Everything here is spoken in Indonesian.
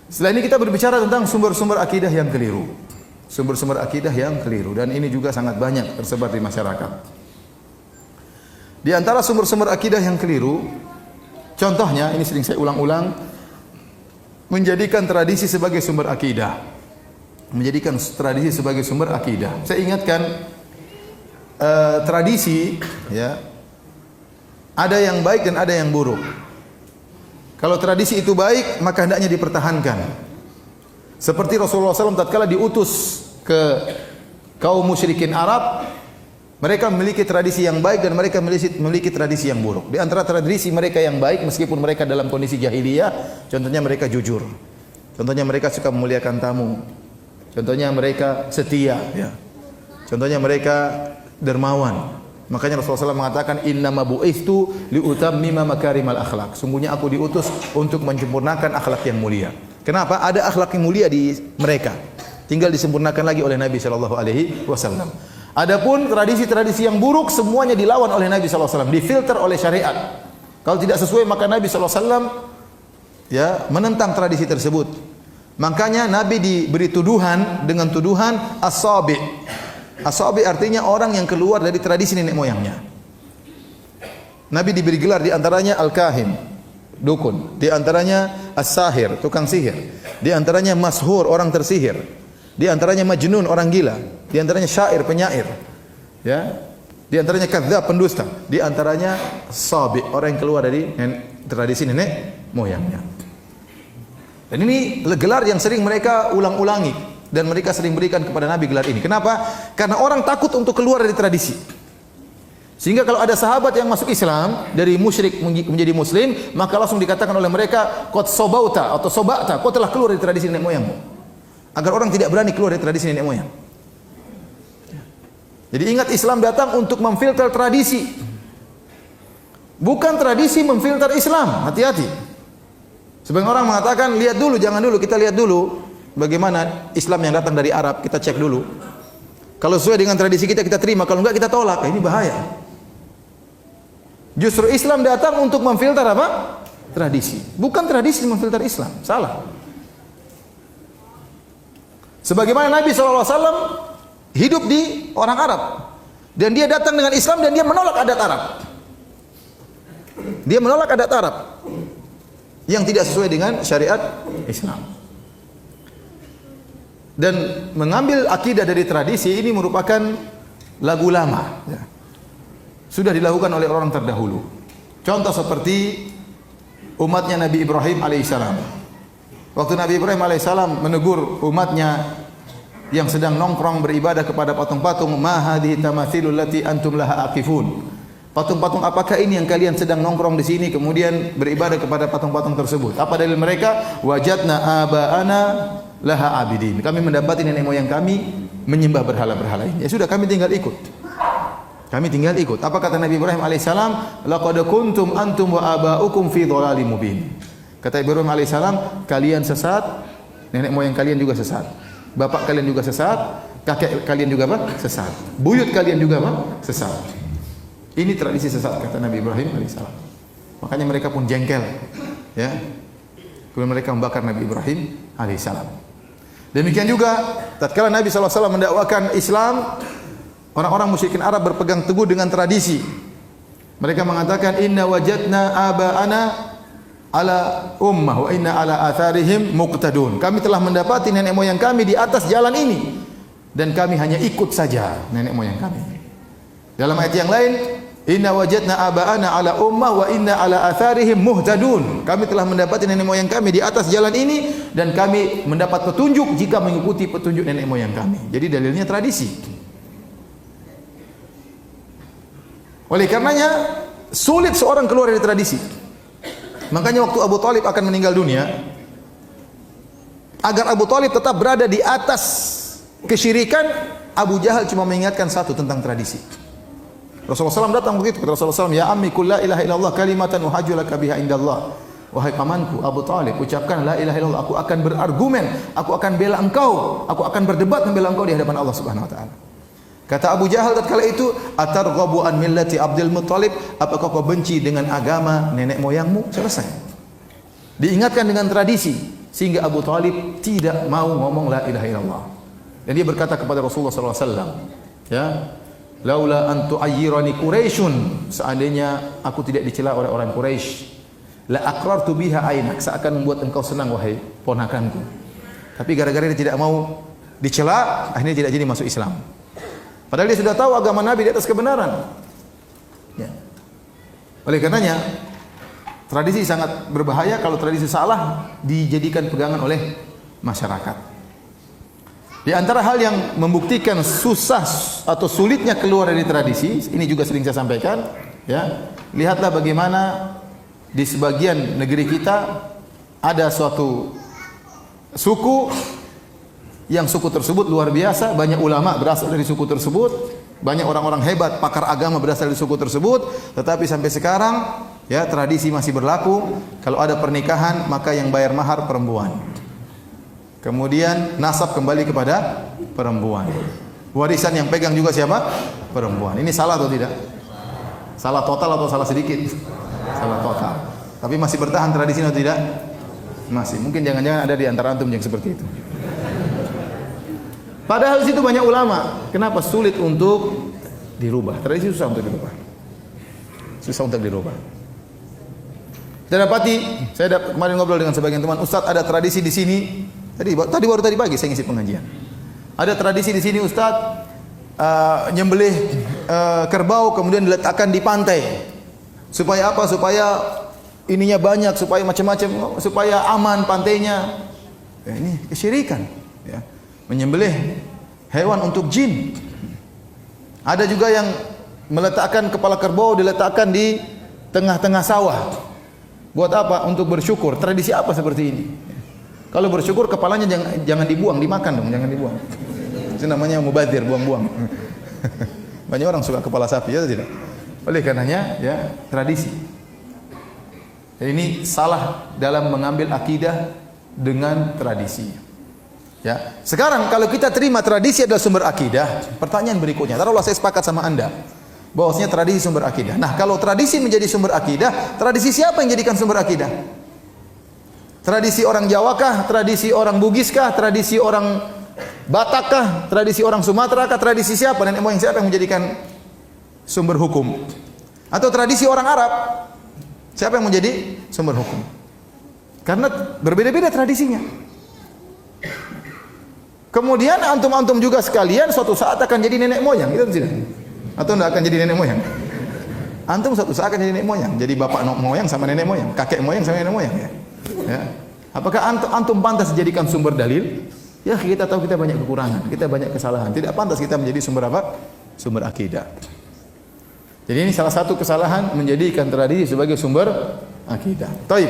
Setelah ini kita berbicara tentang sumber-sumber akidah yang keliru. Sumber-sumber akidah yang keliru, dan ini juga sangat banyak tersebar di masyarakat. Di antara sumber-sumber akidah yang keliru, contohnya ini sering saya ulang-ulang, menjadikan tradisi sebagai sumber akidah. Menjadikan tradisi sebagai sumber akidah. Saya ingatkan tradisi, ya, ada yang baik dan ada yang buruk. Kalau tradisi itu baik, maka hendaknya dipertahankan. Seperti Rasulullah SAW tatkala diutus ke kaum musyrikin Arab, mereka memiliki tradisi yang baik dan mereka memiliki tradisi yang buruk. Di antara tradisi mereka yang baik, meskipun mereka dalam kondisi jahiliyah, contohnya mereka jujur. Contohnya mereka suka memuliakan tamu. Contohnya mereka setia, ya. Contohnya mereka dermawan. Makanya Rasulullah SAW mengatakan, innama bu'istu liutammima makarimal akhlak. Sungguhnya aku diutus untuk menyempurnakan akhlak yang mulia. Kenapa? Ada akhlak yang mulia di mereka. Tinggal disempurnakan lagi oleh Nabi SAW. Adapun tradisi-tradisi yang buruk semuanya dilawan oleh Nabi SAW, difilter oleh syariat. Kalau tidak sesuai maka Nabi SAW, ya, menentang tradisi tersebut. Makanya Nabi diberi tuduhan dengan tuduhan as-sabi. As-sabi artinya orang yang keluar dari tradisi nenek moyangnya. Nabi diberi gelar, di antaranya al-kahin, dukun, di antaranya as-sahir, tukang sihir, di antaranya mashur, orang tersihir, di antaranya majnun, orang gila, di antaranya syair, penyair, ya, di antaranya kadzdzab, pendusta, di antaranya sabi, orang yang keluar dari tradisi nenek moyangnya. Dan ini gelar yang sering mereka ulang-ulangi. Dan mereka sering berikan kepada Nabi gelar ini. Kenapa? Karena orang takut untuk keluar dari tradisi. Sehingga kalau ada sahabat yang masuk Islam dari musyrik menjadi muslim, maka langsung dikatakan oleh mereka, qad sobauta atau sobata, kau telah keluar dari tradisi nenek moyangmu. Agar orang tidak berani keluar dari tradisi nenek moyang. Jadi ingat, Islam datang untuk memfilter tradisi. Bukan tradisi memfilter Islam. Hati-hati. Sebagian orang mengatakan, lihat dulu, jangan dulu, kita lihat dulu bagaimana Islam yang datang dari Arab, kita cek dulu. Kalau sesuai dengan tradisi kita, kita terima. Kalau enggak, kita tolak. Ini bahaya. Justru Islam datang untuk memfilter apa? Tradisi. Bukan tradisi memfilter Islam. Salah. Sebagaimana Nabi SAW hidup di orang Arab. Dan dia datang dengan Islam dan dia menolak adat Arab. Dia menolak adat Arab yang tidak sesuai dengan syariat Islam. Dan mengambil akidah dari tradisi ini merupakan lagu lama, ya. Sudah dilakukan oleh orang terdahulu. Contoh seperti umatnya Nabi Ibrahim alaihissalam. Waktu Nabi Ibrahim alaihissalam menegur umatnya yang sedang nongkrong beribadah kepada patung-patung, ma hadhihi tamathilul lati antum laha aqifun. Patung-patung apakah ini yang kalian sedang nongkrong di sini kemudian beribadah kepada patung-patung tersebut? Apa dalil mereka? Wajadna aba'ana laha abidin. Kami mendapati nenek moyang kami menyembah berhala-berhala ini. Ya sudah, kami tinggal ikut. Kami tinggal ikut. Apa kata Nabi Ibrahim alaihissalam? Laqad kuntum antum wa aba'ukum fi dhalalim mubin. Kata Ibrahim alaihissalam, kalian sesat, nenek moyang kalian juga sesat. Bapak kalian juga sesat, kakek kalian juga apa? Sesat. Buyut kalian juga apa? Sesat. Ini tradisi sesat, kata Nabi Ibrahim alaihissalam. Makanya mereka pun jengkel, ya. Kemudian mereka membakar Nabi Ibrahim alaihissalam. Demikian juga tatkala Nabi SAW mendakwakan Islam, orang-orang musyrikin Arab berpegang teguh dengan tradisi. Mereka mengatakan, inna wajadna aba'ana ala ummah wa inna ala atharihim muqtadun. Kami telah mendapati nenek moyang kami di atas jalan ini dan kami hanya ikut saja nenek moyang kami. Dalam ayat yang lain, inna wajadna aba'ana ala ummah wa inna ala atharihim muhtadun. Kami telah mendapati nenek moyang kami di atas jalan ini dan kami mendapat petunjuk jika mengikuti petunjuk nenek moyang kami. Jadi dalilnya tradisi. Oleh karenanya sulit seorang keluar dari tradisi. Makanya waktu Abu Thalib akan meninggal dunia, agar Abu Thalib tetap berada di atas kesyirikan, Abu Jahal cuma mengingatkan satu tentang tradisi. Rasulullah SAW datang begitu, kata Rasulullah SAW, ya ammi kul la ilaha illallah kalimatan uhajju laka biha indallah. Wahai pamanku Abu Thalib, ucapkan la ilaha illallah, aku akan berargumen, aku akan bela engkau, aku akan berdebat membela engkau di hadapan Allah Subhanahu wa taala. Kata Abu Jahal tatkala itu, atarghabu an millati Abdul Muttalib, apakah kau benci dengan agama nenek moyangmu? Selesai. Diingatkan dengan tradisi sehingga Abu Talib tidak mau ngomong la ilaha illallah. Dan dia berkata kepada Rasulullah SAW, ya, laula an tu'ayyirani Quraisyun, seandainya aku tidak dicela oleh orang Quraisy, la aqrartu biha ainak, seakan membuat engkau senang wahai ponakanku. Tapi gara-gara dia tidak mau dicela, akhirnya tidak jadi masuk Islam. Padahal dia sudah tahu agama Nabi di atas kebenaran. Ya. Oleh karenanya, tradisi sangat berbahaya kalau tradisi salah dijadikan pegangan oleh masyarakat. Di antara hal yang membuktikan susah atau sulitnya keluar dari tradisi, ini juga sering saya sampaikan, ya. Lihatlah bagaimana di sebagian negeri kita ada suatu suku yang suku tersebut luar biasa, banyak ulama berasal dari suku tersebut, banyak orang-orang hebat pakar agama berasal dari suku tersebut, tetapi sampai sekarang ya tradisi masih berlaku. Kalau ada pernikahan maka yang bayar mahar perempuan. Kemudian nasab kembali kepada perempuan. Warisan yang pegang juga siapa? Perempuan. Ini salah atau tidak? Salah total atau salah sedikit? Salah total. Tapi masih bertahan tradisi atau tidak? Masih. Mungkin jangan-jangan ada di antara antum yang seperti itu. Padahal di situ banyak ulama. Kenapa sulit untuk dirubah? Tradisi susah untuk dirubah. Susah untuk dirubah. Saya dapati, kemarin ngobrol dengan sebagian teman, Ustaz ada tradisi di sini. Baru tadi pagi saya ngisi pengajian. Ada tradisi di sini Ustaz, nyembelih kerbau kemudian diletakkan di pantai. Supaya apa? Supaya ininya banyak, supaya macam-macam, supaya aman pantainya. Ya, ini kesyirikan. Ya. Menyembelih hewan untuk jin. Ada juga yang meletakkan kepala kerbau diletakkan di tengah-tengah sawah. Buat apa? Untuk bersyukur. Tradisi apa seperti ini? Kalau bersyukur kepalanya jangan dibuang, dimakan dong, jangan dibuang. Itu namanya mubadzir, buang-buang. Banyak orang suka kepala sapi, ya atau tidak? Oleh karenanya, ya tradisi. Dan ini salah dalam mengambil akidah dengan tradisi. Ya. Sekarang kalau kita terima tradisi adalah sumber akidah, pertanyaan berikutnya, taruhlah saya sepakat sama Anda bahwasanya tradisi sumber akidah. Nah, kalau tradisi menjadi sumber akidah, tradisi siapa yang jadikan sumber akidah? Tradisi orang Jawa kah? Tradisi orang Bugis kah? Tradisi orang Batak kah? Tradisi orang Sumatera kah? Tradisi siapa? Dan emosi siapa yang menjadikan sumber hukum? Atau tradisi orang Arab? Siapa yang menjadi sumber hukum? Karena berbeda-beda tradisinya. Kemudian antum-antum juga sekalian suatu saat akan jadi nenek moyang, gitu tidak? Atau tidak akan jadi nenek moyang? Antum suatu saat akan jadi nenek moyang, jadi bapak moyang sama nenek moyang, kakek moyang sama nenek moyang, ya. Ya. Apakah antum pantas dijadikan sumber dalil? Ya, kita tahu kita banyak kekurangan, kita banyak kesalahan. Tidak pantas kita menjadi sumber apa? Sumber akidah. Jadi ini salah satu kesalahan menjadikan tradisi sebagai sumber akidah. Taib.